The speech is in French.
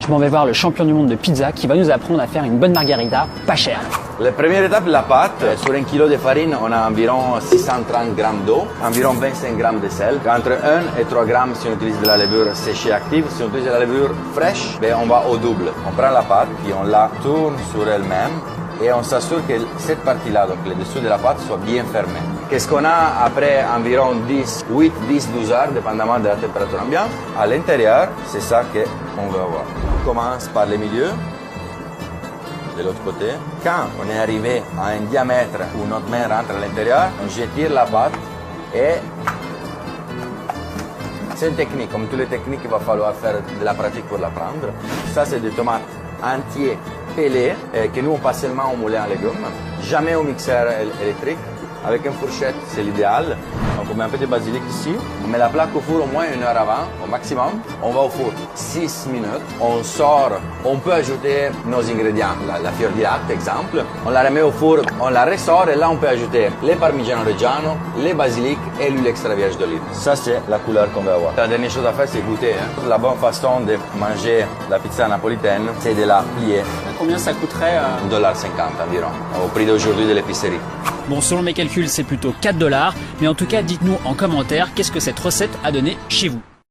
Je m'en vais voir le champion du monde de pizza qui va nous apprendre à faire une bonne margarita pas chère. La première étape, la pâte. Sur 1 kg de farine, on a environ 630 g d'eau, environ 25 g de sel. Entre 1 et 3 g si on utilise de la levure séchée active. Si on utilise de la levure fraîche, on va au double. On prend la pâte, puis on la tourne sur elle-même et on s'assure que cette partie-là, donc le dessous de la pâte, soit bien fermée. Qu'est-ce qu'on a après environ 8, 10, 12 heures, dépendamment de la température ambiante? À l'intérieur, c'est ça qu'on veut avoir. On commence par le milieu, de l'autre côté. Quand on est arrivé à un diamètre où notre main rentre à l'intérieur, je tire la pâte et c'est une technique. Comme toutes les techniques, il va falloir faire de la pratique pour l'apprendre. Ça, c'est des tomates entières pelées que nous, on passe seulement au moulin à légumes. Jamais au mixeur électrique. Avec une fourchette, c'est l'idéal. Donc on met un peu de basilic ici. On met la plaque au four au moins 1 heure avant, au maximum. On va au four 6 minutes. On sort. On peut ajouter nos ingrédients. La fior di latte, exemple. On la remet au four, on la ressort et là on peut ajouter les parmigiano reggiano, les basilic et l'huile extra vierge d'olive. Ça c'est la couleur qu'on va avoir. La dernière chose à faire c'est goûter. La bonne façon de manger la pizza napolitaine, c'est de la plier. Combien ça coûterait 1,50 $ environ, au prix d'aujourd'hui de l'épicerie. Bon, selon mes calculs, c'est plutôt 4 $, mais en tout cas, dites-nous en commentaire qu'est-ce que cette recette a donné chez vous.